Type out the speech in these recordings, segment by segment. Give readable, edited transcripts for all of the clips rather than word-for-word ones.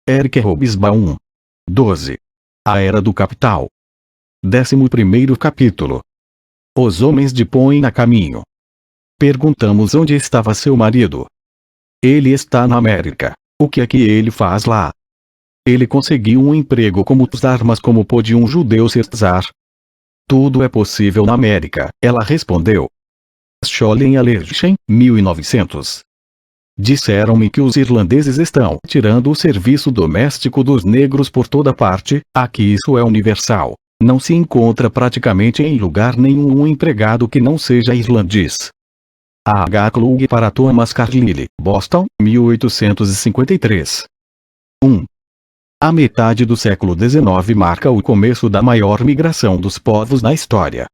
Eric Hobsbawm. 12. A Era do Capital. 11º capítulo. Os homens de põem a caminho. Perguntamos onde estava seu marido. Ele está na América. O que é que ele faz lá? Ele conseguiu um emprego como czar, mas como pôde um judeu ser czar? Tudo é possível na América, ela respondeu. Schollen Alerchen, 1900. Disseram-me que os irlandeses estão tirando o serviço doméstico dos negros por toda parte. Aqui isso é universal. Não se encontra praticamente em lugar nenhum um empregado que não seja irlandês. A H. Klug para Thomas Carlyle, Boston, 1853. 1. A metade do século XIX marca o começo da maior migração dos povos na história.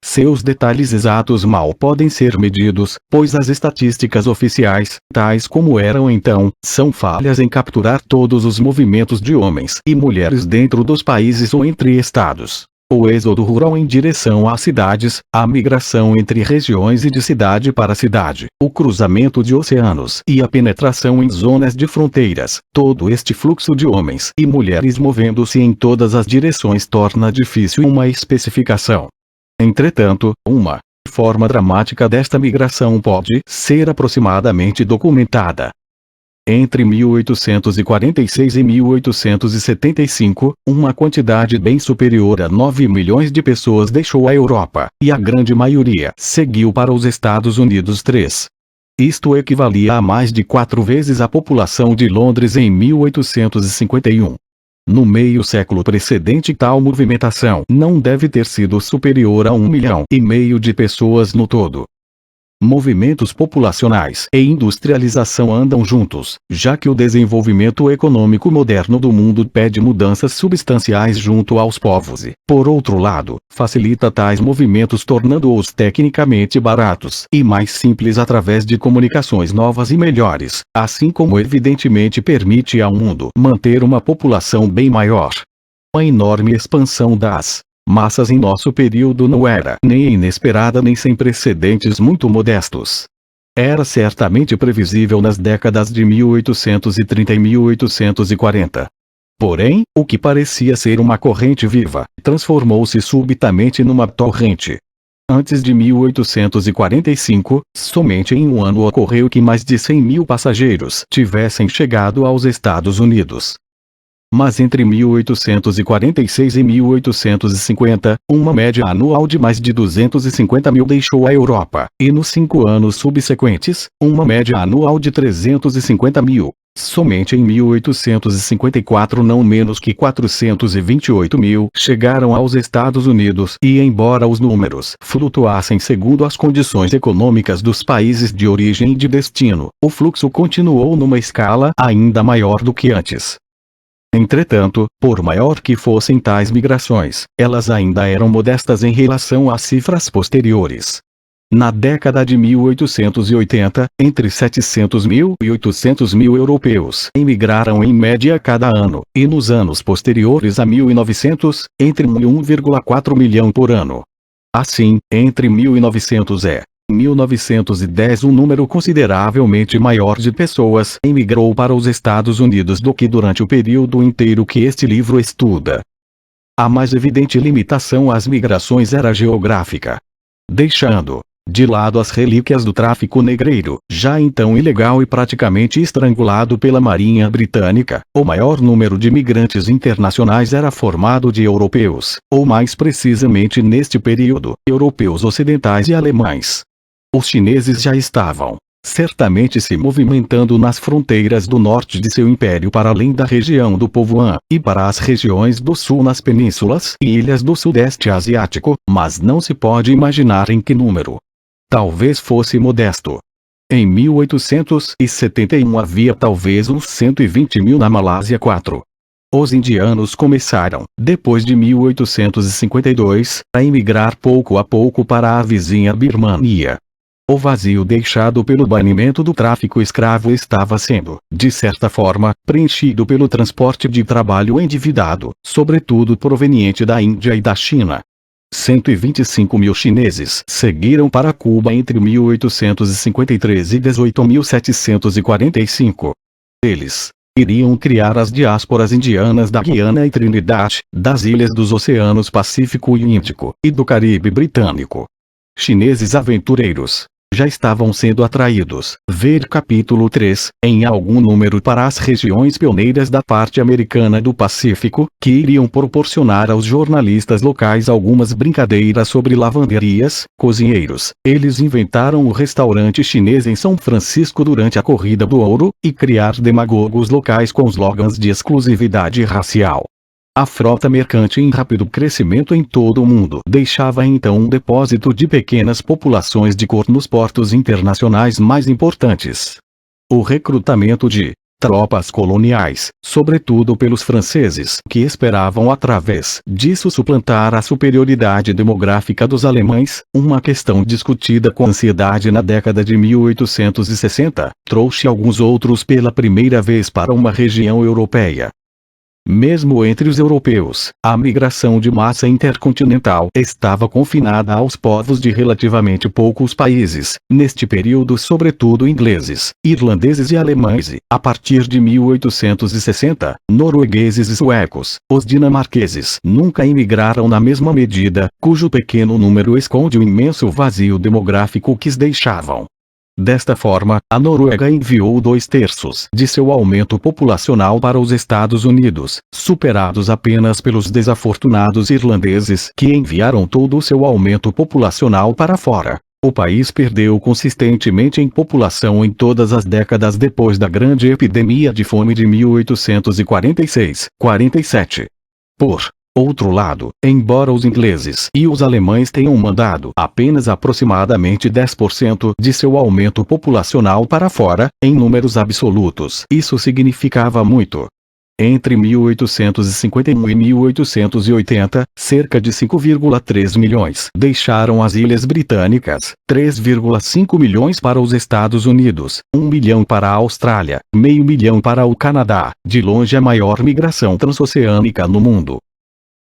Seus detalhes exatos mal podem ser medidos, pois as estatísticas oficiais, tais como eram então, são falhas em capturar todos os movimentos de homens e mulheres dentro dos países ou entre estados. O êxodo rural em direção às cidades, a migração entre regiões e de cidade para cidade, o cruzamento de oceanos e a penetração em zonas de fronteiras, todo este fluxo de homens e mulheres movendo-se em todas as direções torna difícil uma especificação. Entretanto, uma forma dramática desta migração pode ser aproximadamente documentada. Entre 1846 e 1875, uma quantidade bem superior a 9 milhões de pessoas deixou a Europa, e a grande maioria seguiu para os Estados Unidos. 3. Isto equivalia a mais de 4 vezes a população de Londres em 1851. No meio século precedente, tal movimentação não deve ter sido superior a 1,5 milhão de pessoas no todo. Movimentos populacionais e industrialização andam juntos, já que o desenvolvimento econômico moderno do mundo pede mudanças substanciais junto aos povos e, por outro lado, facilita tais movimentos tornando-os tecnicamente baratos e mais simples através de comunicações novas e melhores, assim como evidentemente permite ao mundo manter uma população bem maior. A enorme expansão das massas em nosso período não era nem inesperada nem sem precedentes muito modestos. Era certamente previsível nas décadas de 1830 e 1840. Porém, o que parecia ser uma corrente viva, transformou-se subitamente numa torrente. Antes de 1845, somente em um ano ocorreu que mais de 100 mil passageiros tivessem chegado aos Estados Unidos. Mas entre 1846 e 1850, uma média anual de mais de 250 mil deixou a Europa, e nos 5 anos subsequentes, uma média anual de 350 mil. Somente em 1854 não menos que 428 mil chegaram aos Estados Unidos e embora os números flutuassem segundo as condições econômicas dos países de origem e de destino, o fluxo continuou numa escala ainda maior do que antes. Entretanto, por maior que fossem tais migrações, elas ainda eram modestas em relação às cifras posteriores. Na década de 1880, entre 700 mil e 800 mil europeus emigraram em média cada ano, e nos anos posteriores a 1900, entre 1 e 1,4 milhão por ano. Assim, entre 1900 e 1910 um número consideravelmente maior de pessoas emigrou para os Estados Unidos do que durante o período inteiro que este livro estuda. A mais evidente limitação às migrações era geográfica. Deixando de lado as relíquias do tráfico negreiro, já então ilegal e praticamente estrangulado pela Marinha Britânica, o maior número de migrantes internacionais era formado de europeus, ou mais precisamente neste período, europeus ocidentais e alemães. Os chineses já estavam, certamente se movimentando nas fronteiras do norte de seu império para além da região do Povoan, e para as regiões do sul nas penínsulas e ilhas do sudeste asiático, mas não se pode imaginar em que número. Talvez fosse modesto. Em 1871 havia talvez uns 120 mil na Malásia. 4. Os indianos começaram, depois de 1852, a emigrar pouco a pouco para a vizinha Birmania. O vazio deixado pelo banimento do tráfico escravo estava sendo, de certa forma, preenchido pelo transporte de trabalho endividado, sobretudo proveniente da Índia e da China. 125 mil chineses seguiram para Cuba entre 1853 e 18.745. Eles iriam criar as diásporas indianas da Guiana e Trinidad, das ilhas dos oceanos Pacífico e Índico, e do Caribe Britânico. Chineses aventureiros já estavam sendo atraídos, ver capítulo 3, em algum número para as regiões pioneiras da parte americana do Pacífico, que iriam proporcionar aos jornalistas locais algumas brincadeiras sobre lavanderias, cozinheiros. Eles inventaram o restaurante chinês em São Francisco durante a Corrida do Ouro, e criar demagogos locais com slogans de exclusividade racial. A frota mercante em rápido crescimento em todo o mundo deixava então um depósito de pequenas populações de cor nos portos internacionais mais importantes. O recrutamento de tropas coloniais, sobretudo pelos franceses, que esperavam através disso suplantar a superioridade demográfica dos alemães, uma questão discutida com ansiedade na década de 1860, trouxe alguns outros pela primeira vez para uma região europeia. Mesmo entre os europeus, a migração de massa intercontinental estava confinada aos povos de relativamente poucos países, neste período sobretudo ingleses, irlandeses e alemães e, a partir de 1860, noruegueses e suecos. Os dinamarqueses nunca imigraram na mesma medida, cujo pequeno número esconde o imenso vazio demográfico que deixavam. Desta forma, a Noruega enviou 2/3 de seu aumento populacional para os Estados Unidos, superados apenas pelos desafortunados irlandeses que enviaram todo o seu aumento populacional para fora. O país perdeu consistentemente em população em todas as décadas depois da grande epidemia de fome de 1846-47. Por outro lado, embora os ingleses e os alemães tenham mandado apenas aproximadamente 10% de seu aumento populacional para fora, em números absolutos isso significava muito. Entre 1851 e 1880, cerca de 5,3 milhões deixaram as Ilhas Britânicas, 3,5 milhões para os Estados Unidos, 1 milhão para a Austrália, meio milhão para o Canadá, de longe a maior migração transoceânica no mundo.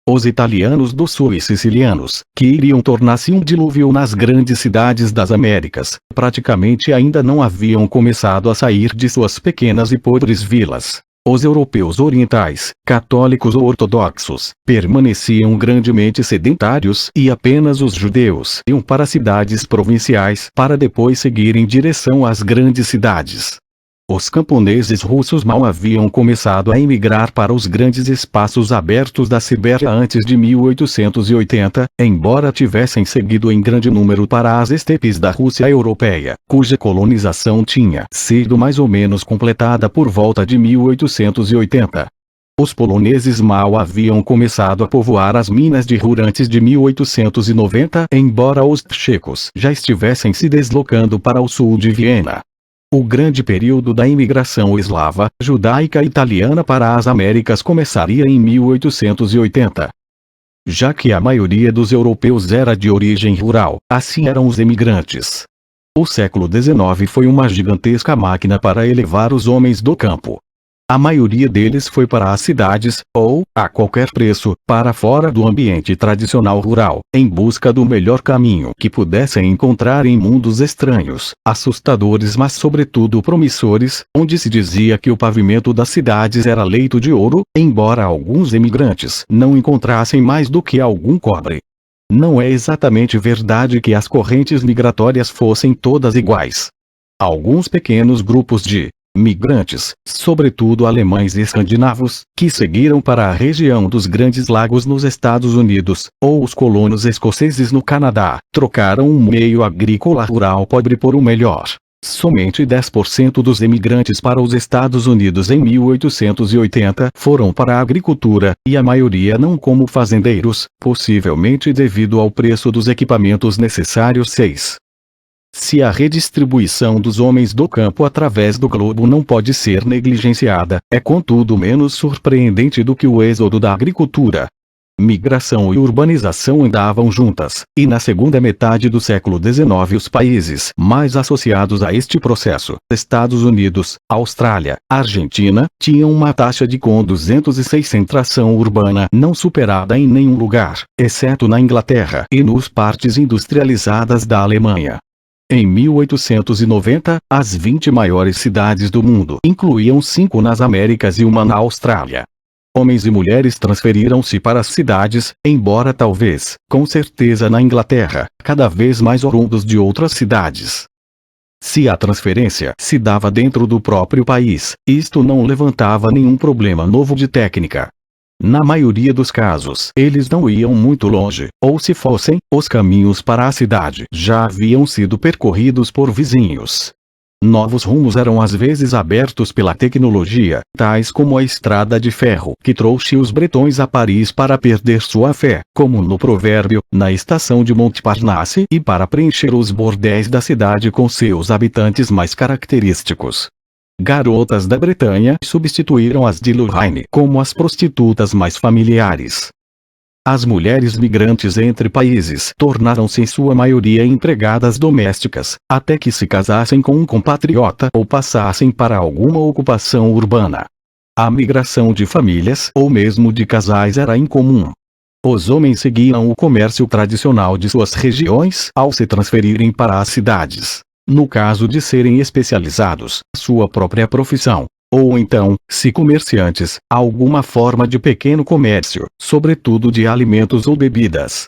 Os italianos do sul e sicilianos, que iriam tornar-se um dilúvio nas grandes cidades das Américas, praticamente ainda não haviam começado a sair de suas pequenas e podres vilas. Os europeus orientais, católicos ou ortodoxos, permaneciam grandemente sedentários e apenas os judeus iam para cidades provinciais para depois seguir em direção às grandes cidades. Os camponeses russos mal haviam começado a emigrar para os grandes espaços abertos da Sibéria antes de 1880, embora tivessem seguido em grande número para as estepes da Rússia europeia, cuja colonização tinha sido mais ou menos completada por volta de 1880. Os poloneses mal haviam começado a povoar as minas de Ruhr antes de 1890, embora os tchecos já estivessem se deslocando para o sul de Viena. O grande período da imigração eslava, judaica e italiana para as Américas começaria em 1880. Já que a maioria dos europeus era de origem rural, assim eram os emigrantes. O século XIX foi uma gigantesca máquina para elevar os homens do campo. A maioria deles foi para as cidades, ou, a qualquer preço, para fora do ambiente tradicional rural, em busca do melhor caminho que pudessem encontrar em mundos estranhos, assustadores mas sobretudo promissores, onde se dizia que o pavimento das cidades era leito de ouro, embora alguns emigrantes não encontrassem mais do que algum cobre. Não é exatamente verdade que as correntes migratórias fossem todas iguais. Alguns pequenos grupos de migrantes, sobretudo alemães e escandinavos, que seguiram para a região dos Grandes Lagos nos Estados Unidos, ou os colonos escoceses no Canadá, trocaram um meio agrícola rural pobre por um melhor. Somente 10% dos emigrantes para os Estados Unidos em 1880 foram para a agricultura, e a maioria não como fazendeiros, possivelmente devido ao preço dos equipamentos necessários. 6. Se a redistribuição dos homens do campo através do globo não pode ser negligenciada, é contudo menos surpreendente do que o êxodo da agricultura. Migração e urbanização andavam juntas, e na segunda metade do século XIX os países mais associados a este processo, Estados Unidos, Austrália, Argentina, tinham uma taxa de concentração urbana não superada em nenhum lugar, exceto na Inglaterra e nos partes industrializadas da Alemanha. Em 1890, as 20 maiores cidades do mundo incluíam 5 nas Américas e uma na Austrália. Homens e mulheres transferiram-se para as cidades, embora talvez, com certeza na Inglaterra, cada vez mais oriundos de outras cidades. Se a transferência se dava dentro do próprio país, isto não levantava nenhum problema novo de técnica. Na maioria dos casos, eles não iam muito longe, ou se fossem, os caminhos para a cidade já haviam sido percorridos por vizinhos. Novos rumos eram às vezes abertos pela tecnologia, tais como a estrada de ferro que trouxe os bretões a Paris para perder sua fé, como no provérbio, na estação de Montparnasse, e para preencher os bordéis da cidade com seus habitantes mais característicos. Garotas da Bretanha substituíram as de Lorraine como as prostitutas mais familiares. As mulheres migrantes entre países tornaram-se em sua maioria empregadas domésticas, até que se casassem com um compatriota ou passassem para alguma ocupação urbana. A migração de famílias ou mesmo de casais era incomum. Os homens seguiam o comércio tradicional de suas regiões ao se transferirem para as cidades. No caso de serem especializados, sua própria profissão. Ou então, se comerciantes, alguma forma de pequeno comércio, sobretudo de alimentos ou bebidas.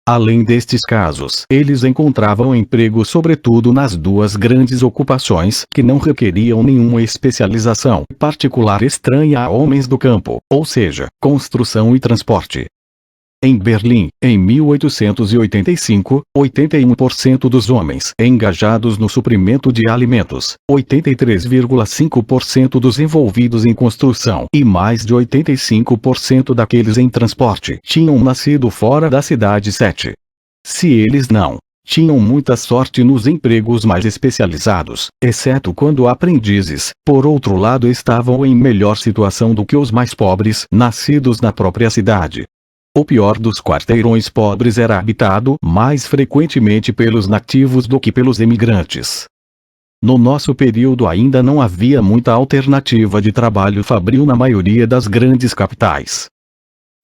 Além destes casos, eles encontravam emprego sobretudo nas 2 grandes ocupações que não requeriam nenhuma especialização particular estranha a homens do campo, ou seja, construção e transporte. Em Berlim, em 1885, 81% dos homens engajados no suprimento de alimentos, 83,5% dos envolvidos em construção e mais de 85% daqueles em transporte tinham nascido fora da cidade 7. Se eles não tinham muita sorte nos empregos mais especializados, exceto quando aprendizes, por outro lado estavam em melhor situação do que os mais pobres nascidos na própria cidade. O pior dos quarteirões pobres era habitado mais frequentemente pelos nativos do que pelos emigrantes. No nosso período ainda não havia muita alternativa de trabalho fabril na maioria das grandes capitais.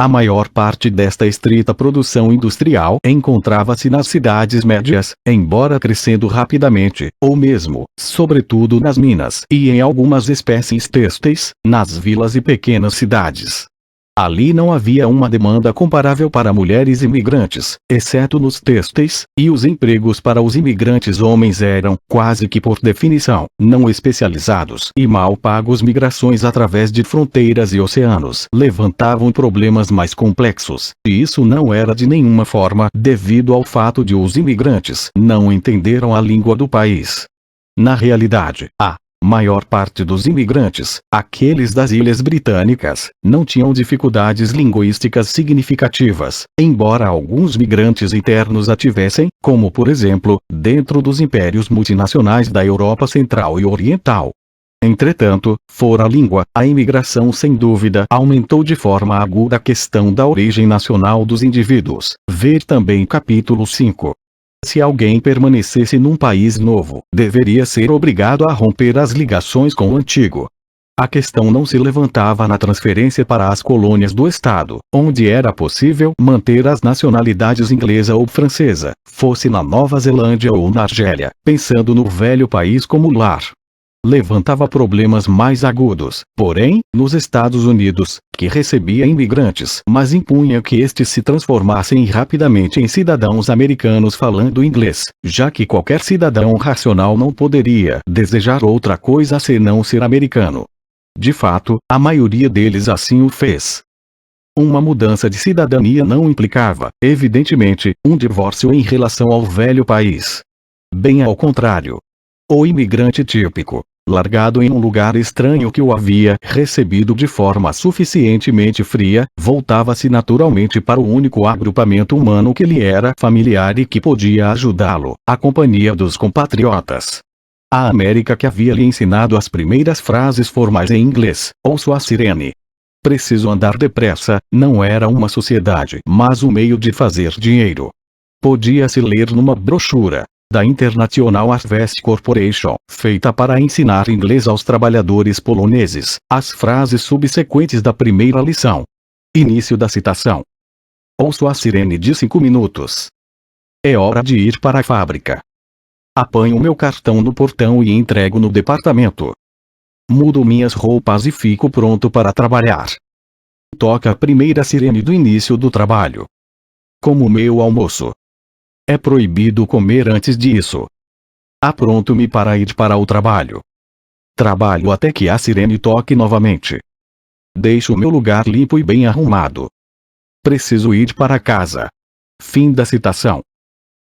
A maior parte desta estrita produção industrial encontrava-se nas cidades médias, embora crescendo rapidamente, ou mesmo, sobretudo nas minas e em algumas espécies têxteis, nas vilas e pequenas cidades. Ali não havia uma demanda comparável para mulheres imigrantes, exceto nos têxteis, e os empregos para os imigrantes homens eram, quase que por definição, não especializados e mal pagos. Migrações através de fronteiras e oceanos levantavam problemas mais complexos, e isso não era de nenhuma forma devido ao fato de os imigrantes não entenderam a língua do país. Na realidade, a maior parte dos imigrantes, aqueles das Ilhas Britânicas, não tinham dificuldades linguísticas significativas, embora alguns migrantes internos a tivessem, como por exemplo, dentro dos impérios multinacionais da Europa Central e Oriental. Entretanto, fora a língua, a imigração sem dúvida aumentou de forma aguda a questão da origem nacional dos indivíduos. Ver também capítulo 5. Se alguém permanecesse num país novo, deveria ser obrigado a romper as ligações com o antigo. A questão não se levantava na transferência para as colônias do Estado, onde era possível manter as nacionalidades inglesa ou francesa, fosse na Nova Zelândia ou na Argélia, pensando no velho país como lar. Levantava problemas mais agudos, porém, nos Estados Unidos, que recebia imigrantes, mas impunha que estes se transformassem rapidamente em cidadãos americanos falando inglês, já que qualquer cidadão racional não poderia desejar outra coisa senão ser americano. De fato, a maioria deles assim o fez. Uma mudança de cidadania não implicava, evidentemente, um divórcio em relação ao velho país. Bem ao contrário. O imigrante típico, largado em um lugar estranho que o havia recebido de forma suficientemente fria, voltava-se naturalmente para o único agrupamento humano que lhe era familiar e que podia ajudá-lo, a companhia dos compatriotas. A América que havia lhe ensinado as primeiras frases formais em inglês, ou sua sirene. Preciso andar depressa, não era uma sociedade, mas um meio de fazer dinheiro. Podia-se ler numa brochura da International Harvest Corporation, feita para ensinar inglês aos trabalhadores poloneses, as frases subsequentes da primeira lição. Início da citação. Ouço a sirene de 5 minutos. É hora de ir para a fábrica. Apanho meu cartão no portão e entrego no departamento. Mudo minhas roupas e fico pronto para trabalhar. Toca a primeira sirene do início do trabalho. Como meu almoço. É proibido comer antes disso. Apronto-me para ir para o trabalho. Trabalho até que a sirene toque novamente. Deixo meu lugar limpo e bem arrumado. Preciso ir para casa. Fim da citação.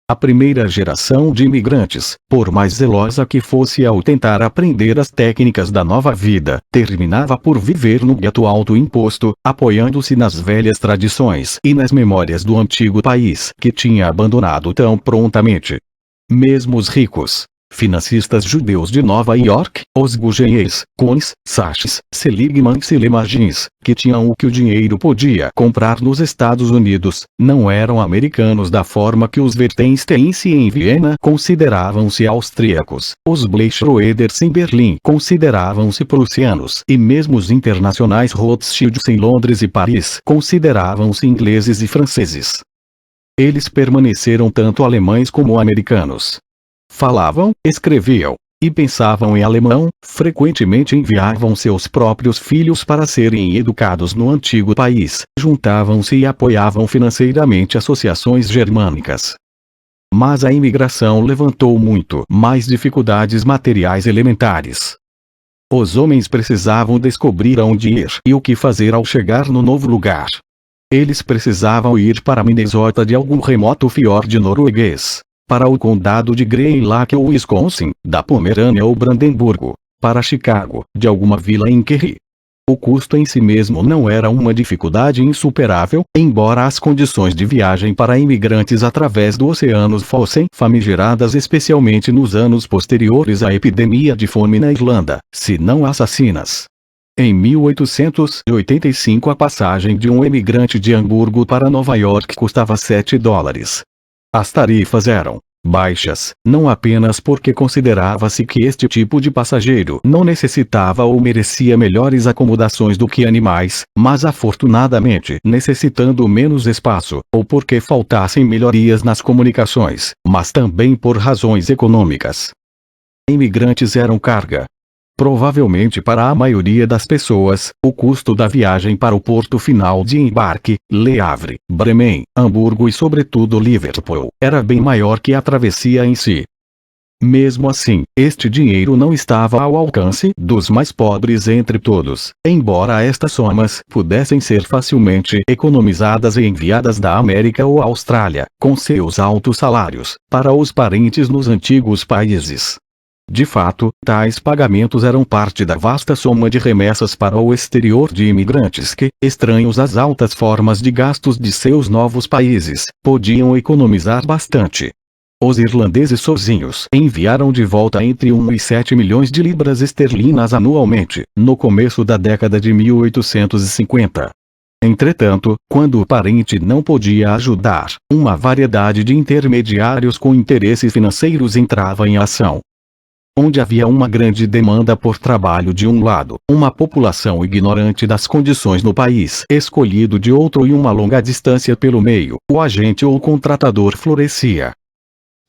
A primeira geração de imigrantes, por mais zelosa que fosse ao tentar aprender as técnicas da nova vida, terminava por viver no gueto alto imposto, apoiando-se nas velhas tradições e nas memórias do antigo país que tinha abandonado tão prontamente. Mesmo os ricos, financistas judeus de Nova York, os Guggenheis, Koens, Sachs, Seligman e Seligmans, que tinham o que o dinheiro podia comprar nos Estados Unidos, não eram americanos da forma que os Wertensteins em Viena consideravam-se austríacos, os Bleichroeders em Berlim consideravam-se prussianos e mesmo os internacionais Rothschilds em Londres e Paris consideravam-se ingleses e franceses. Eles permaneceram tanto alemães como americanos. Falavam, escreviam e pensavam em alemão, frequentemente enviavam seus próprios filhos para serem educados no antigo país, juntavam-se e apoiavam financeiramente associações germânicas. Mas a imigração levantou muito mais dificuldades materiais elementares. Os homens precisavam descobrir aonde ir e o que fazer ao chegar no novo lugar. Eles precisavam ir para Minnesota de algum remoto fiord norueguês, para o condado de Grey Lake ou Wisconsin, da Pomerânia ou Brandemburgo, para Chicago, de alguma vila em Kerry. O custo em si mesmo não era uma dificuldade insuperável, embora as condições de viagem para imigrantes através do oceano fossem famigeradas especialmente nos anos posteriores à epidemia de fome na Irlanda, se não assassinas. Em 1885 a passagem de um emigrante de Hamburgo para Nova York custava $7. As tarifas eram baixas, não apenas porque considerava-se que este tipo de passageiro não necessitava ou merecia melhores acomodações do que animais, mas afortunadamente necessitando menos espaço, ou porque faltassem melhorias nas comunicações, mas também por razões econômicas. Imigrantes eram carga. Provavelmente para a maioria das pessoas, o custo da viagem para o porto final de embarque, Le Havre, Bremen, Hamburgo e sobretudo Liverpool, era bem maior que a travessia em si. Mesmo assim, este dinheiro não estava ao alcance dos mais pobres entre todos, embora estas somas pudessem ser facilmente economizadas e enviadas da América ou Austrália, com seus altos salários, para os parentes nos antigos países. De fato, tais pagamentos eram parte da vasta soma de remessas para o exterior de imigrantes que, estranhos às altas formas de gastos de seus novos países, podiam economizar bastante. Os irlandeses sozinhos enviaram de volta entre 1 e 7 milhões de libras esterlinas anualmente, no começo da década de 1850. Entretanto, quando o parente não podia ajudar, uma variedade de intermediários com interesses financeiros entrava em ação. Onde havia uma grande demanda por trabalho de um lado, uma população ignorante das condições no país escolhido de outro e uma longa distância pelo meio, o agente ou contratador florescia.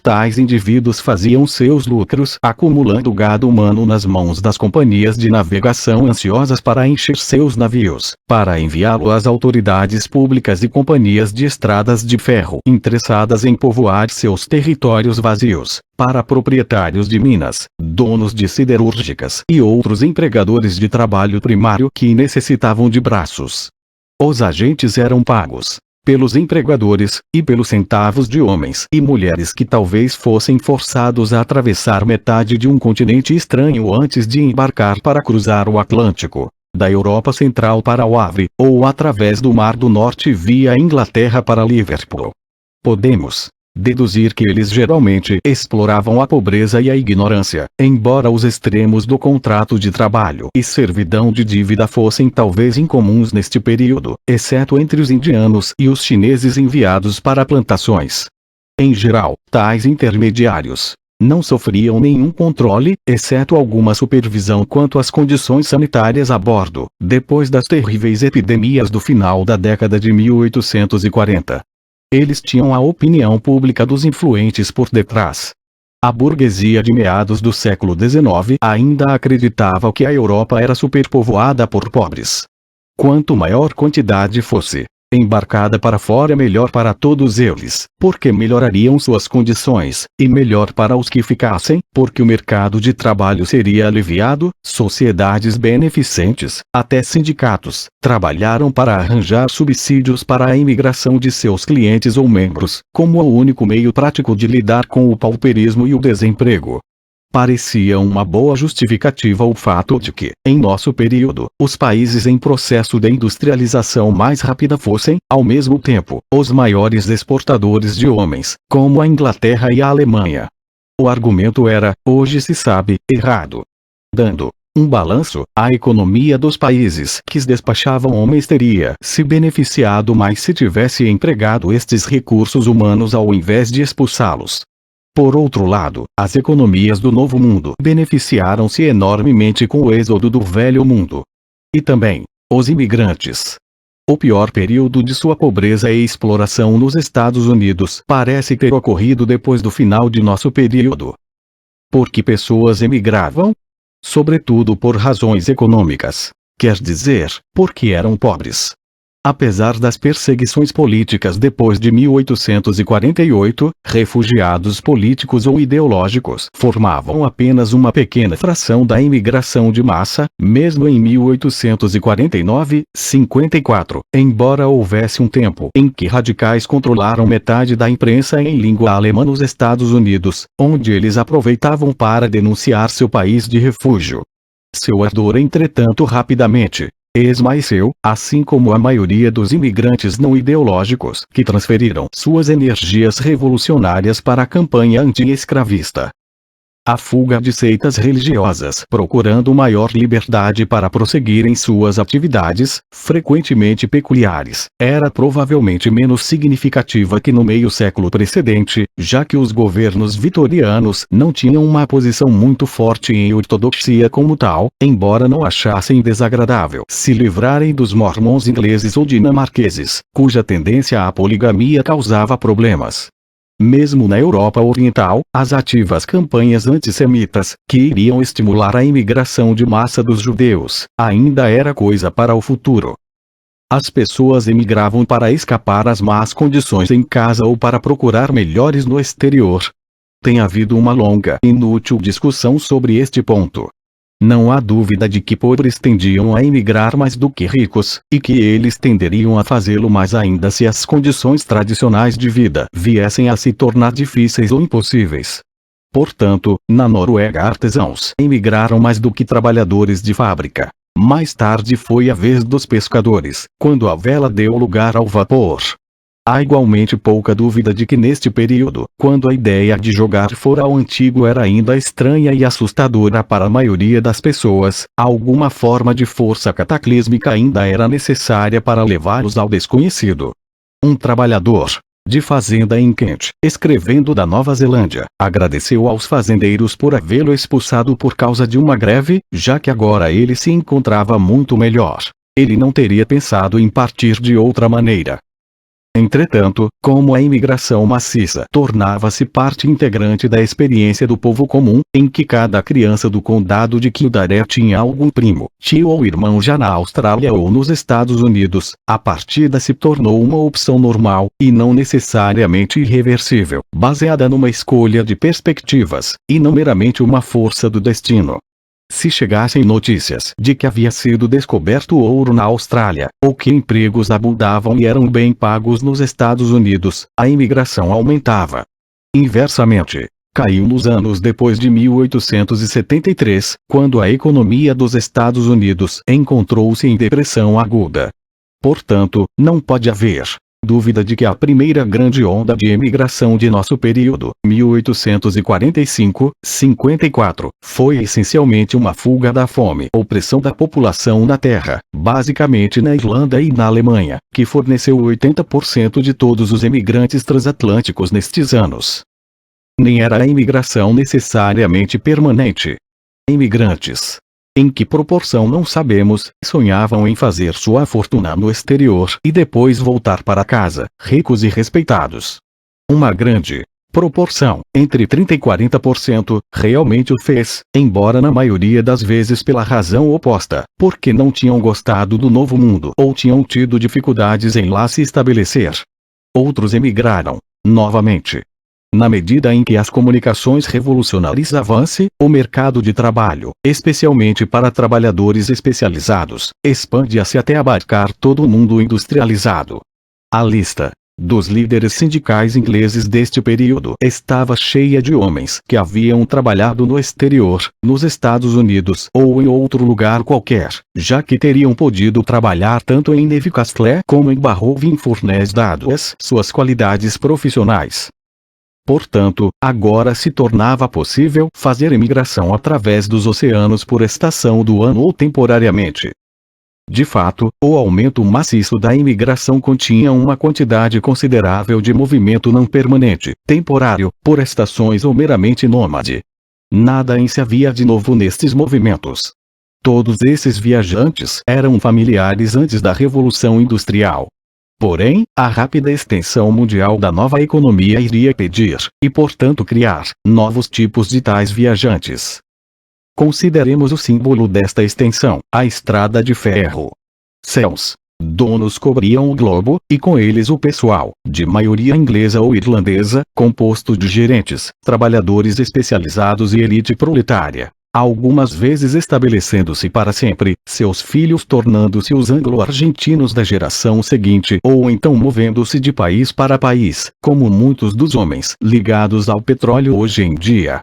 Tais indivíduos faziam seus lucros acumulando gado humano nas mãos das companhias de navegação ansiosas para encher seus navios, para enviá-lo às autoridades públicas e companhias de estradas de ferro interessadas em povoar seus territórios vazios, para proprietários de minas, donos de siderúrgicas e outros empregadores de trabalho primário que necessitavam de braços. Os agentes eram pagos pelos empregadores, e pelos centavos de homens e mulheres que talvez fossem forçados a atravessar metade de um continente estranho antes de embarcar para cruzar o Atlântico, da Europa Central para o Havre, ou através do Mar do Norte via Inglaterra para Liverpool. Podemos deduzir que eles geralmente exploravam a pobreza e a ignorância, embora os extremos do contrato de trabalho e servidão de dívida fossem talvez incomuns neste período, exceto entre os indianos e os chineses enviados para plantações. Em geral, tais intermediários não sofriam nenhum controle, exceto alguma supervisão quanto às condições sanitárias a bordo, depois das terríveis epidemias do final da década de 1840. Eles tinham a opinião pública dos influentes por detrás. A burguesia de meados do século XIX ainda acreditava que a Europa era superpovoada por pobres. Quanto maior quantidade fosse embarcada para fora, melhor para todos eles, porque melhorariam suas condições, e melhor para os que ficassem, porque o mercado de trabalho seria aliviado. Sociedades beneficentes, até sindicatos, trabalharam para arranjar subsídios para a imigração de seus clientes ou membros, como o único meio prático de lidar com o pauperismo e o desemprego. Parecia uma boa justificativa o fato de que, em nosso período, os países em processo de industrialização mais rápida fossem, ao mesmo tempo, os maiores exportadores de homens, como a Inglaterra e a Alemanha. O argumento era, hoje se sabe, errado. Dando um balanço, a economia dos países que despachavam homens teria se beneficiado mais se tivesse empregado estes recursos humanos ao invés de expulsá-los. Por outro lado, as economias do Novo Mundo beneficiaram-se enormemente com o êxodo do Velho Mundo. E também, os imigrantes. O pior período de sua pobreza e exploração nos Estados Unidos parece ter ocorrido depois do final de nosso período. Por que pessoas emigravam? Sobretudo por razões econômicas. Quer dizer, porque eram pobres. Apesar das perseguições políticas depois de 1848, refugiados políticos ou ideológicos formavam apenas uma pequena fração da imigração de massa, mesmo em 1849-54, embora houvesse um tempo em que radicais controlaram metade da imprensa em língua alemã nos Estados Unidos, onde eles aproveitavam para denunciar seu país de refúgio. Seu ardor, entretanto, rapidamente esmaeceu, assim como a maioria dos imigrantes não ideológicos que transferiram suas energias revolucionárias para a campanha anti-escravista. A fuga de seitas religiosas procurando maior liberdade para prosseguirem suas atividades, frequentemente peculiares, era provavelmente menos significativa que no meio século precedente, já que os governos vitorianos não tinham uma posição muito forte em ortodoxia como tal, embora não achassem desagradável se livrarem dos mormons ingleses ou dinamarqueses, cuja tendência à poligamia causava problemas. Mesmo na Europa Oriental, as ativas campanhas antissemitas, que iriam estimular a imigração de massa dos judeus, ainda era coisa para o futuro. As pessoas emigravam para escapar às más condições em casa ou para procurar melhores no exterior. Tem havido uma longa e inútil discussão sobre este ponto. Não há dúvida de que pobres tendiam a emigrar mais do que ricos, e que eles tenderiam a fazê-lo mais ainda se as condições tradicionais de vida viessem a se tornar difíceis ou impossíveis. Portanto, na Noruega artesãos emigraram mais do que trabalhadores de fábrica. Mais tarde foi a vez dos pescadores, quando a vela deu lugar ao vapor. Há igualmente pouca dúvida de que neste período, quando a ideia de jogar fora ao antigo era ainda estranha e assustadora para a maioria das pessoas, alguma forma de força cataclísmica ainda era necessária para levá-los ao desconhecido. Um trabalhador de fazenda em Kent, escrevendo da Nova Zelândia, agradeceu aos fazendeiros por havê-lo expulsado por causa de uma greve, já que agora ele se encontrava muito melhor. Ele não teria pensado em partir de outra maneira. Entretanto, como a imigração maciça tornava-se parte integrante da experiência do povo comum, em que cada criança do condado de Kildare tinha algum primo, tio ou irmão já na Austrália ou nos Estados Unidos, a partida se tornou uma opção normal, e não necessariamente irreversível, baseada numa escolha de perspectivas, e não meramente uma força do destino. Se chegassem notícias de que havia sido descoberto ouro na Austrália, ou que empregos abundavam e eram bem pagos nos Estados Unidos, a imigração aumentava. Inversamente, caiu nos anos depois de 1873, quando a economia dos Estados Unidos encontrou-se em depressão aguda. Portanto, não pode haver dúvida de que a primeira grande onda de emigração de nosso período, 1845-54, foi essencialmente uma fuga da fome ou pressão da população na terra, basicamente na Irlanda e na Alemanha, que forneceu 80% de todos os emigrantes transatlânticos nestes anos. Nem era a imigração necessariamente permanente. Imigrantes, em que proporção não sabemos, sonhavam em fazer sua fortuna no exterior e depois voltar para casa, ricos e respeitados. Uma grande proporção, entre 30 e 40%, realmente o fez, embora na maioria das vezes pela razão oposta, porque não tinham gostado do novo mundo ou tinham tido dificuldades em lá se estabelecer. Outros emigraram, novamente. Na medida em que as comunicações revolucionárias avance, o mercado de trabalho, especialmente para trabalhadores especializados, expande-se até abarcar todo o mundo industrializado. A lista dos líderes sindicais ingleses deste período estava cheia de homens que haviam trabalhado no exterior, nos Estados Unidos ou em outro lugar qualquer, já que teriam podido trabalhar tanto em Newcastle como em Barrow-in-Furness dadas suas qualidades profissionais. Portanto, agora se tornava possível fazer imigração através dos oceanos por estação do ano ou temporariamente. De fato, o aumento maciço da imigração continha uma quantidade considerável de movimento não permanente, temporário, por estações ou meramente nômade. Nada em se havia de novo nestes movimentos. Todos esses viajantes eram familiares antes da Revolução Industrial. Porém, a rápida extensão mundial da nova economia iria pedir, e portanto criar, novos tipos de tais viajantes. Consideremos o símbolo desta extensão, a estrada de ferro. Seus donos cobriam o globo, e com eles o pessoal, de maioria inglesa ou irlandesa, composto de gerentes, trabalhadores especializados e elite proletária. Algumas vezes estabelecendo-se para sempre, seus filhos tornando-se os anglo-argentinos da geração seguinte ou então movendo-se de país para país, como muitos dos homens ligados ao petróleo hoje em dia.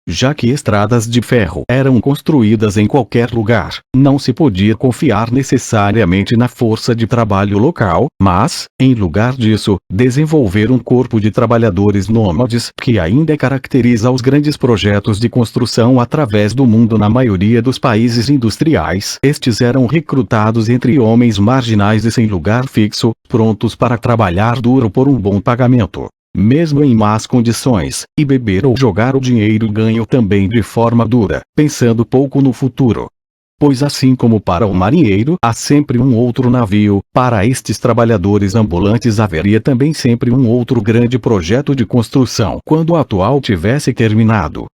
Já que estradas de ferro eram construídas em qualquer lugar, não se podia confiar necessariamente na força de trabalho local, mas, em lugar disso, desenvolver um corpo de trabalhadores nômades que ainda caracteriza os grandes projetos de construção através do mundo na maioria dos países industriais. Estes eram recrutados entre homens marginais e sem lugar fixo, prontos para trabalhar duro por um bom pagamento, mesmo em más condições, e beber ou jogar o dinheiro ganho também de forma dura, pensando pouco no futuro. Pois assim como para o marinheiro há sempre um outro navio, para estes trabalhadores ambulantes haveria também sempre um outro grande projeto de construção quando o atual tivesse terminado.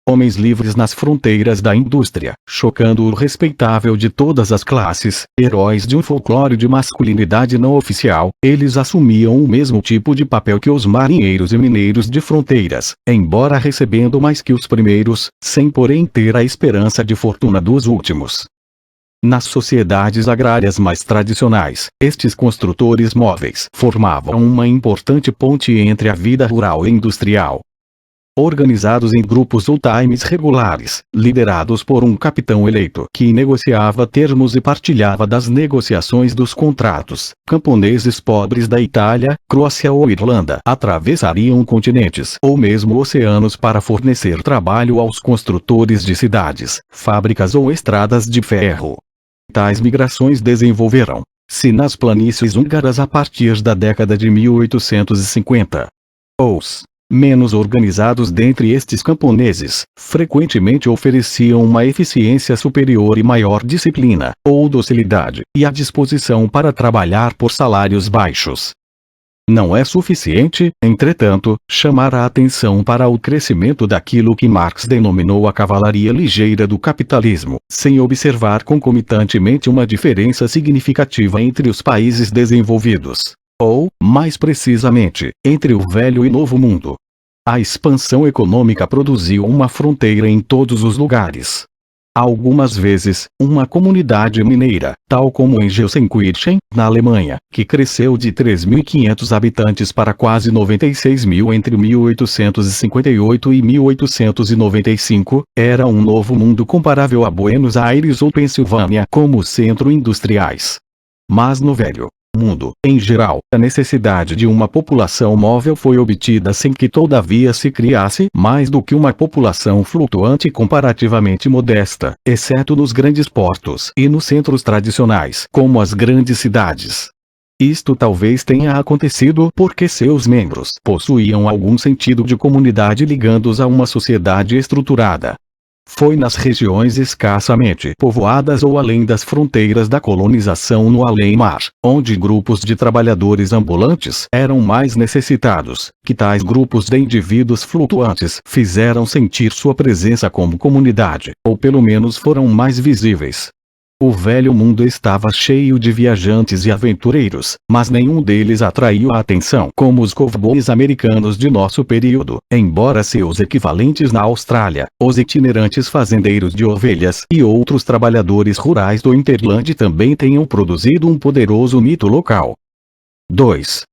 Homens livres nas fronteiras da indústria, chocando o respeitável de todas as classes, heróis de um folclore de masculinidade não oficial, eles assumiam o mesmo tipo de papel que os marinheiros e mineiros de fronteiras, embora recebendo mais que os primeiros, sem porém ter a esperança de fortuna dos últimos. Nas sociedades agrárias mais tradicionais, estes construtores móveis formavam uma importante ponte entre a vida rural e industrial. Organizados em grupos ou times regulares, liderados por um capitão eleito que negociava termos e partilhava das negociações dos contratos, camponeses pobres da Itália, Croácia ou Irlanda atravessariam continentes ou mesmo oceanos para fornecer trabalho aos construtores de cidades, fábricas ou estradas de ferro. Tais migrações desenvolveram-se nas planícies húngaras a partir da década de 1850. Os menos organizados dentre estes camponeses, frequentemente ofereciam uma eficiência superior e maior disciplina, ou docilidade, e a disposição para trabalhar por salários baixos. Não é suficiente, entretanto, chamar a atenção para o crescimento daquilo que Marx denominou a cavalaria ligeira do capitalismo, sem observar concomitantemente uma diferença significativa entre os países desenvolvidos. Ou, mais precisamente, entre o velho e novo mundo. A expansão econômica produziu uma fronteira em todos os lugares. Algumas vezes, uma comunidade mineira, tal como em Gelsenkirchen, na Alemanha, que cresceu de 3.500 habitantes para quase 96.000 entre 1858 e 1895, era um novo mundo comparável a Buenos Aires ou Pensilvânia como centro industriais. Mas no velho mundo, em geral, a necessidade de uma população móvel foi obtida sem que todavia se criasse mais do que uma população flutuante comparativamente modesta, exceto nos grandes portos e nos centros tradicionais, como as grandes cidades. Isto talvez tenha acontecido porque seus membros possuíam algum sentido de comunidade ligando-os a uma sociedade estruturada. Foi nas regiões escassamente povoadas ou além das fronteiras da colonização no além-mar, onde grupos de trabalhadores ambulantes eram mais necessitados, que tais grupos de indivíduos flutuantes fizeram sentir sua presença como comunidade, ou pelo menos foram mais visíveis. O velho mundo estava cheio de viajantes e aventureiros, mas nenhum deles atraiu a atenção como os cowboys americanos de nosso período, embora seus equivalentes na Austrália, os itinerantes fazendeiros de ovelhas e outros trabalhadores rurais do hinterland também tenham produzido um poderoso mito local. 2.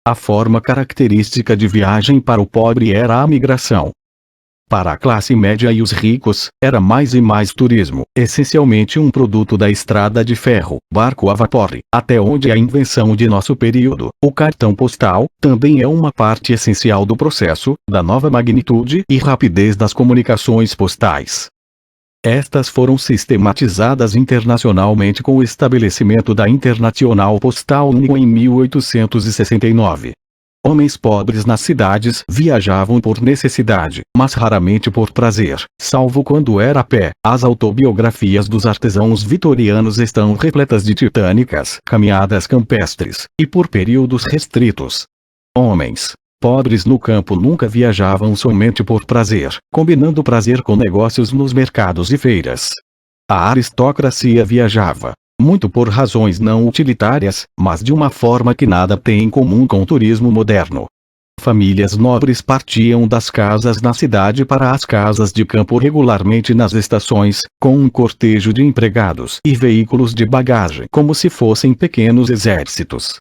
A forma característica de viagem para o pobre era a migração. Para a classe média e os ricos, era mais e mais turismo, essencialmente um produto da estrada de ferro, barco a vapor, até onde a invenção de nosso período, o cartão postal, também é uma parte essencial do processo, da nova magnitude e rapidez das comunicações postais. Estas foram sistematizadas internacionalmente com o estabelecimento da International Postal Union em 1869. Homens pobres nas cidades viajavam por necessidade, mas raramente por prazer, salvo quando era a pé. As autobiografias dos artesãos vitorianos estão repletas de titânicas caminhadas campestres, e por períodos restritos. Homens pobres no campo nunca viajavam somente por prazer, combinando prazer com negócios nos mercados e feiras. A aristocracia viajava muito por razões não utilitárias, mas de uma forma que nada tem em comum com o turismo moderno. Famílias nobres partiam das casas na cidade para as casas de campo regularmente nas estações, com um cortejo de empregados e veículos de bagagem como se fossem pequenos exércitos.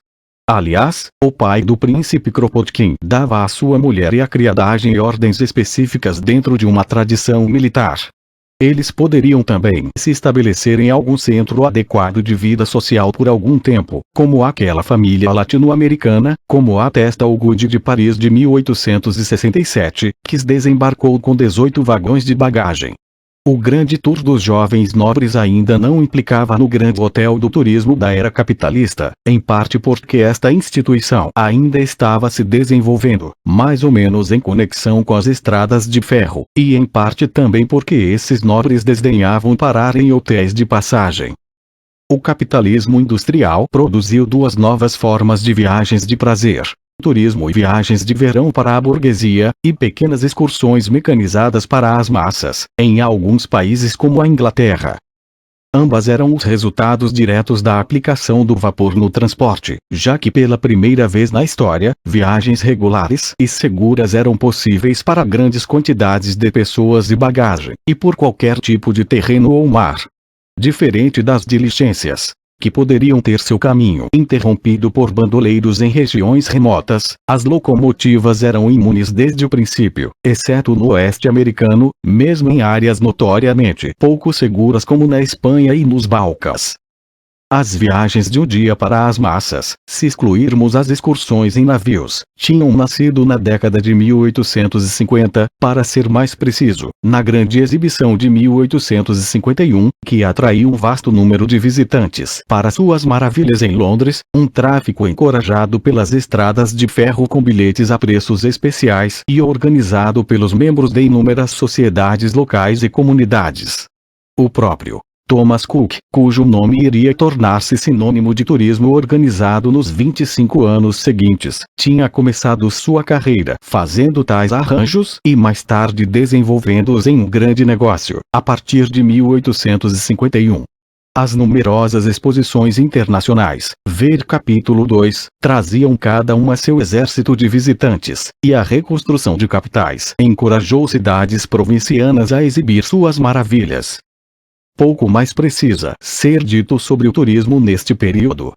Aliás, o pai do príncipe Kropotkin dava à sua mulher e à criadagem ordens específicas dentro de uma tradição militar. Eles poderiam também se estabelecer em algum centro adequado de vida social por algum tempo, como aquela família latino-americana, como atesta o Guide de Paris de 1867, que desembarcou com 18 vagões de bagagem. O grande tour dos jovens nobres ainda não implicava no grande hotel do turismo da era capitalista, em parte porque esta instituição ainda estava se desenvolvendo, mais ou menos em conexão com as estradas de ferro, e em parte também porque esses nobres desdenhavam parar em hotéis de passagem. O capitalismo industrial produziu duas novas formas de viagens de prazer: turismo e viagens de verão para a burguesia, e pequenas excursões mecanizadas para as massas, em alguns países como a Inglaterra. Ambas eram os resultados diretos da aplicação do vapor no transporte, já que pela primeira vez na história, viagens regulares e seguras eram possíveis para grandes quantidades de pessoas e bagagem, e por qualquer tipo de terreno ou mar. Diferente das diligências, que poderiam ter seu caminho interrompido por bandoleiros em regiões remotas, as locomotivas eram imunes desde o princípio, exceto no oeste americano, mesmo em áreas notoriamente pouco seguras como na Espanha e nos Balcãs. As viagens de um dia para as massas, se excluirmos as excursões em navios, tinham nascido na década de 1850, para ser mais preciso, na grande exibição de 1851, que atraiu um vasto número de visitantes para suas maravilhas em Londres, um tráfico encorajado pelas estradas de ferro com bilhetes a preços especiais e organizado pelos membros de inúmeras sociedades locais e comunidades. O próprio Thomas Cook, cujo nome iria tornar-se sinônimo de turismo organizado nos 25 anos seguintes, tinha começado sua carreira fazendo tais arranjos e mais tarde desenvolvendo-os em um grande negócio, a partir de 1851. As numerosas exposições internacionais, ver capítulo 2, traziam cada uma seu exército de visitantes, e a reconstrução de capitais encorajou cidades provincianas a exibir suas maravilhas. Pouco mais precisa ser dito sobre o turismo neste período.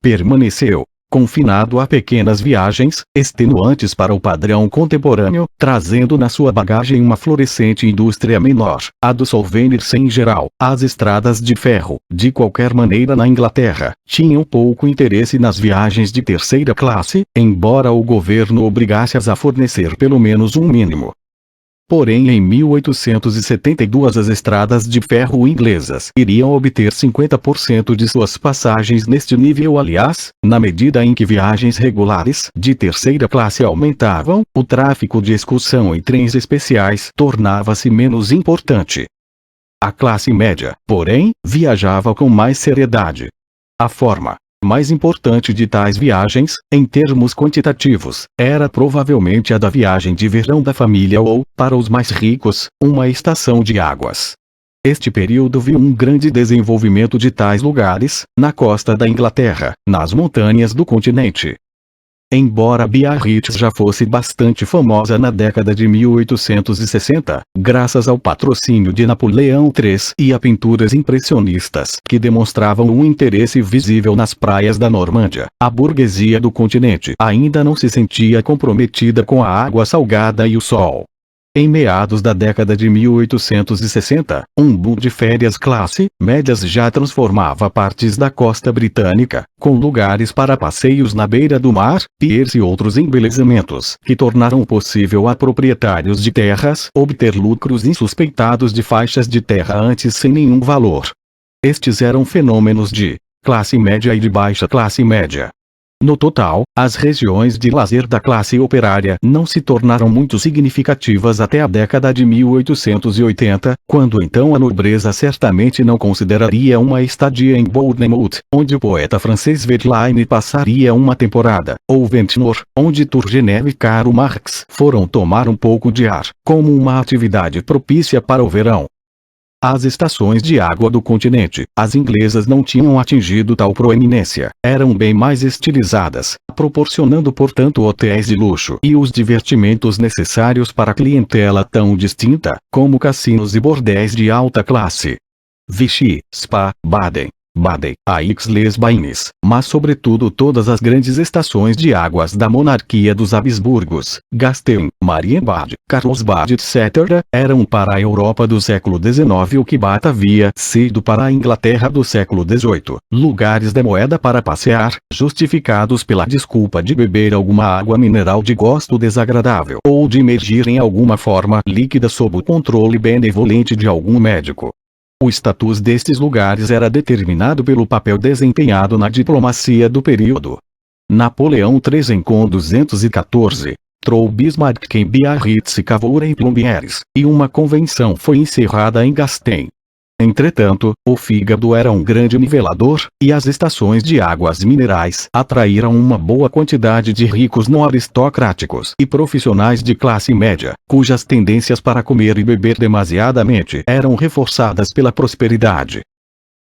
Permaneceu confinado a pequenas viagens, extenuantes para o padrão contemporâneo, trazendo na sua bagagem uma florescente indústria menor, a dos souvenirs em geral. As estradas de ferro, de qualquer maneira na Inglaterra, tinham pouco interesse nas viagens de terceira classe, embora o governo obrigasse-as a fornecer pelo menos um mínimo. Porém em 1872 as estradas de ferro inglesas iriam obter 50% de suas passagens neste nível. Aliás, na medida em que viagens regulares de terceira classe aumentavam, o tráfego de excursão em trens especiais tornava-se menos importante. A classe média, porém, viajava com mais seriedade. A forma mais importante de tais viagens, em termos quantitativos, era provavelmente a da viagem de verão da família ou, para os mais ricos, uma estação de águas. Este período viu um grande desenvolvimento de tais lugares, na costa da Inglaterra, nas montanhas do continente. Embora Biarritz já fosse bastante famosa na década de 1860, graças ao patrocínio de Napoleão III e a pinturas impressionistas que demonstravam um interesse visível nas praias da Normândia, a burguesia do continente ainda não se sentia comprometida com a água salgada e o sol. Em meados da década de 1860, um boom de férias classe médias já transformava partes da costa britânica, com lugares para passeios na beira do mar, piers e outros embelezamentos, que tornaram possível a proprietários de terras obter lucros insuspeitados de faixas de terra antes sem nenhum valor. Estes eram fenômenos de classe média e de baixa classe média. No total, as regiões de lazer da classe operária não se tornaram muito significativas até a década de 1880, quando então a nobreza certamente não consideraria uma estadia em Bournemouth, onde o poeta francês Verlaine passaria uma temporada, ou Ventnor, onde Turgenev e Karl Marx foram tomar um pouco de ar, como uma atividade propícia para o verão. As estações de água do continente, as inglesas não tinham atingido tal proeminência, eram bem mais estilizadas, proporcionando portanto hotéis de luxo e os divertimentos necessários para clientela tão distinta, como cassinos e bordéis de alta classe. Vichy, Spa, Baden, Aix-les-Bains, mas sobretudo todas as grandes estações de águas da monarquia dos Habsburgos, Gastein, Marienbad, Carlsbad etc., eram para a Europa do século XIX o que Bath havia sido para a Inglaterra do século XVIII, lugares de moeda para passear, justificados pela desculpa de beber alguma água mineral de gosto desagradável ou de emergir em alguma forma líquida sob o controle benevolente de algum médico. O status destes lugares era determinado pelo papel desempenhado na diplomacia do período. Napoleão III em 214, trou Bismarck em Biarritz e Cavour em Plombières, e uma convenção foi encerrada em Gastein. Entretanto, o fígado era um grande nivelador, e as estações de águas minerais atraíram uma boa quantidade de ricos não aristocráticos e profissionais de classe média, cujas tendências para comer e beber demasiadamente eram reforçadas pela prosperidade.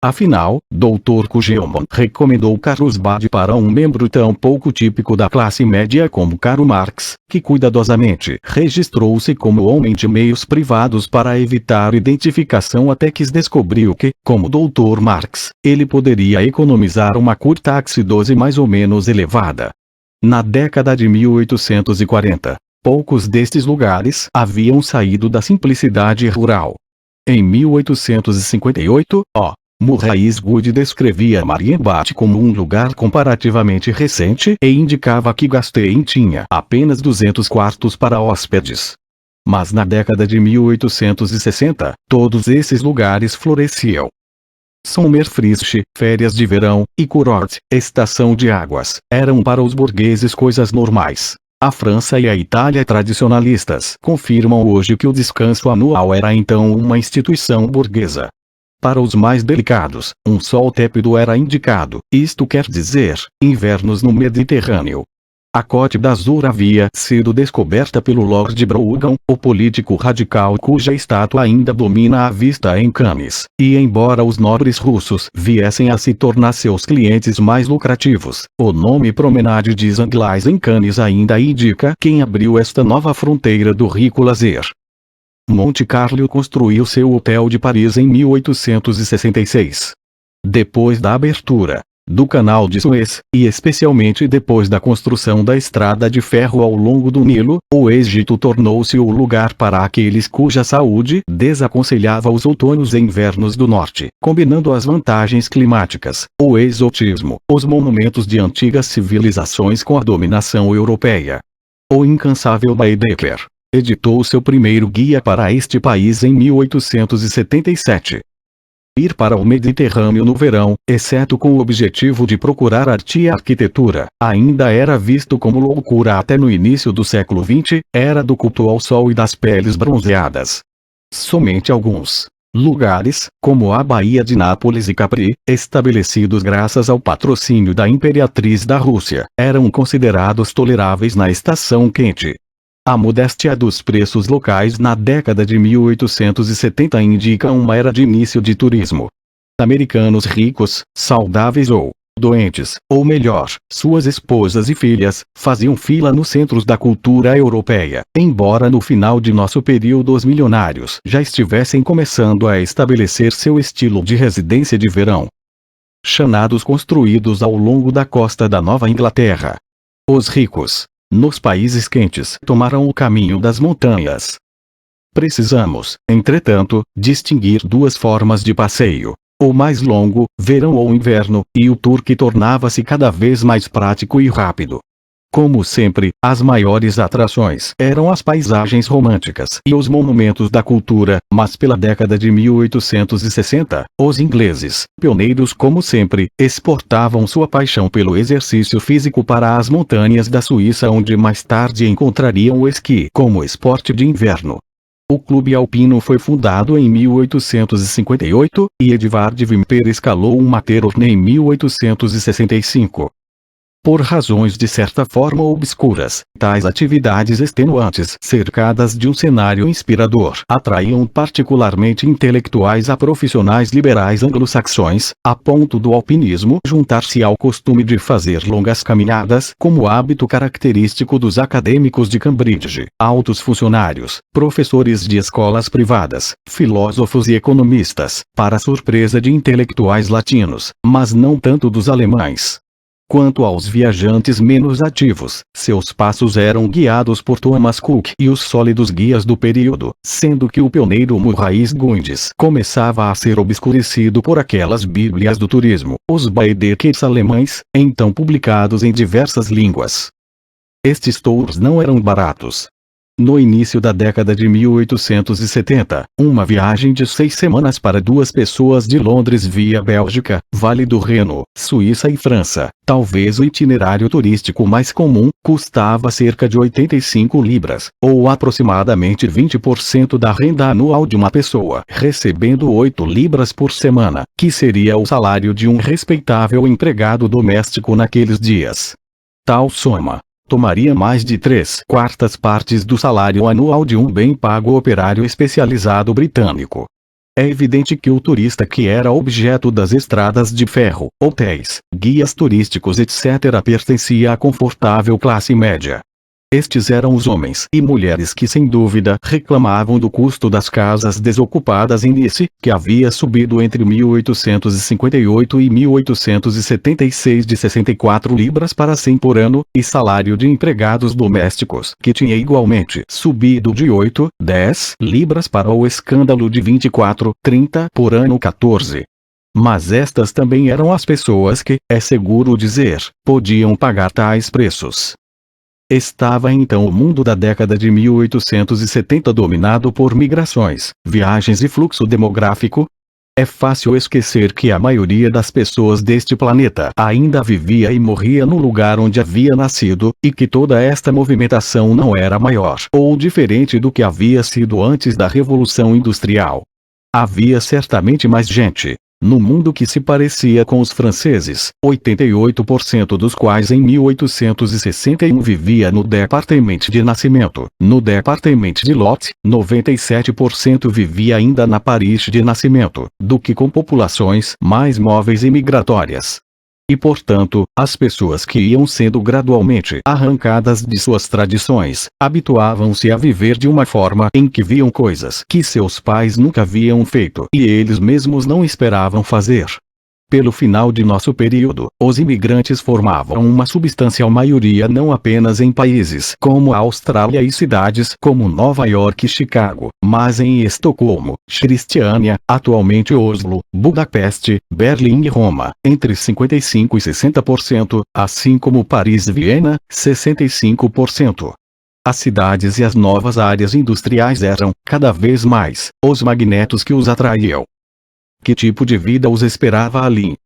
Afinal, Dr. Kugelman recomendou Carlsbad para um membro tão pouco típico da classe média como Karl Marx, que cuidadosamente registrou-se como homem de meios privados para evitar identificação até que descobriu que, como Dr. Marx, ele poderia economizar uma curtaxe 12 mais ou menos elevada. Na década de 1840, poucos destes lugares haviam saído da simplicidade rural. Em 1858, Murray Wood descrevia Marienbad como um lugar comparativamente recente e indicava que Gastein tinha apenas 200 quartos para hóspedes. Mas na década de 1860, todos esses lugares floresciam. Sommerfrische, férias de verão, e Kurort, estação de águas, eram para os burgueses coisas normais. A França e a Itália tradicionalistas confirmam hoje que o descanso anual era então uma instituição burguesa. Para os mais delicados, um sol tépido era indicado, isto quer dizer, invernos no Mediterrâneo. A Côte d'Azur havia sido descoberta pelo Lord Brougham, o político radical cuja estátua ainda domina a vista em Cannes, e embora os nobres russos viessem a se tornar seus clientes mais lucrativos, o nome Promenade des Anglais em Cannes ainda indica quem abriu esta nova fronteira do rico lazer. Monte Carlo construiu seu Hotel de Paris em 1866. Depois da abertura do Canal de Suez, e especialmente depois da construção da estrada de ferro ao longo do Nilo, o Egito tornou-se o lugar para aqueles cuja saúde desaconselhava os outonos e invernos do norte, combinando as vantagens climáticas, o exotismo, os monumentos de antigas civilizações com a dominação europeia. O incansável Baedeker editou seu primeiro guia para este país em 1877. Ir para o Mediterrâneo no verão, exceto com o objetivo de procurar arte e arquitetura, ainda era visto como loucura até no início do século XX, era do culto ao sol e das peles bronzeadas. Somente alguns lugares, como a Baía de Nápoles e Capri, estabelecidos graças ao patrocínio da imperatriz da Rússia, eram considerados toleráveis na estação quente. A modéstia dos preços locais na década de 1870 indica uma era de início de turismo. Americanos ricos, saudáveis ou doentes, ou melhor, suas esposas e filhas, faziam fila nos centros da cultura europeia, embora no final de nosso período os milionários já estivessem começando a estabelecer seu estilo de residência de verão. Chanados construídos ao longo da costa da Nova Inglaterra. Os ricos, nos países quentes, tomaram o caminho das montanhas. Precisamos, entretanto, distinguir duas formas de passeio: o mais longo, verão ou inverno, e o tour que tornava-se cada vez mais prático e rápido. Como sempre, as maiores atrações eram as paisagens românticas e os monumentos da cultura, mas pela década de 1860, os ingleses, pioneiros como sempre, exportavam sua paixão pelo exercício físico para as montanhas da Suíça, onde mais tarde encontrariam o esqui como esporte de inverno. O Clube Alpino foi fundado em 1858, e Edvard Wimper escalou um Matterhorn em 1865. Por razões de certa forma obscuras, tais atividades extenuantes, cercadas de um cenário inspirador, atraíam particularmente intelectuais a profissionais liberais anglo-saxões, a ponto do alpinismo juntar-se ao costume de fazer longas caminhadas como hábito característico dos acadêmicos de Cambridge, altos funcionários, professores de escolas privadas, filósofos e economistas, para surpresa de intelectuais latinos, mas não tanto dos alemães. Quanto aos viajantes menos ativos, seus passos eram guiados por Thomas Cook e os sólidos guias do período, sendo que o pioneiro Maurice Gundes começava a ser obscurecido por aquelas bíblias do turismo, os Baedekers alemães, então publicados em diversas línguas. Estes tours não eram baratos. No início da década de 1870, uma viagem de 6 semanas para 2 pessoas de Londres via Bélgica, Vale do Reno, Suíça e França, talvez o itinerário turístico mais comum, custava cerca de 85 libras, ou aproximadamente 20% da renda anual de uma pessoa, recebendo 8 libras por semana, que seria o salário de um respeitável empregado doméstico naqueles dias. Tal soma tomaria mais de 3/4 partes do salário anual de um bem pago operário especializado britânico. É evidente que o turista que era objeto das estradas de ferro, hotéis, guias turísticos etc. pertencia à confortável classe média. Estes eram os homens e mulheres que sem dúvida reclamavam do custo das casas desocupadas em Nice, que havia subido entre 1858 e 1876 de 64 libras para 100 por ano, e salário de empregados domésticos, que tinha igualmente subido de 8/10 libras para o escândalo de 24/30 por ano 14. Mas estas também eram as pessoas que, é seguro dizer, podiam pagar tais preços. Estava então o mundo da década de 1870 dominado por migrações, viagens e fluxo demográfico. É fácil esquecer que a maioria das pessoas deste planeta ainda vivia e morria no lugar onde havia nascido, e que toda esta movimentação não era maior ou diferente do que havia sido antes da Revolução Industrial. Havia certamente mais gente no mundo que se parecia com os franceses, 88% dos quais em 1861 vivia no Département de Nascimento, no Département de Lot, 97% vivia ainda na Paris de Nascimento, do que com populações mais móveis e migratórias. E portanto, as pessoas que iam sendo gradualmente arrancadas de suas tradições, habituavam-se a viver de uma forma em que viam coisas que seus pais nunca haviam feito e eles mesmos não esperavam fazer. Pelo final de nosso período, os imigrantes formavam uma substancial maioria não apenas em países como a Austrália e cidades como Nova York e Chicago, mas em Estocolmo, Cristiânia, atualmente Oslo, Budapeste, Berlim e Roma, entre 55% e 60%, assim como Paris e Viena, 65%. As cidades e as novas áreas industriais eram, cada vez mais, os magnetos que os atraíam. Que tipo de vida os esperava ali?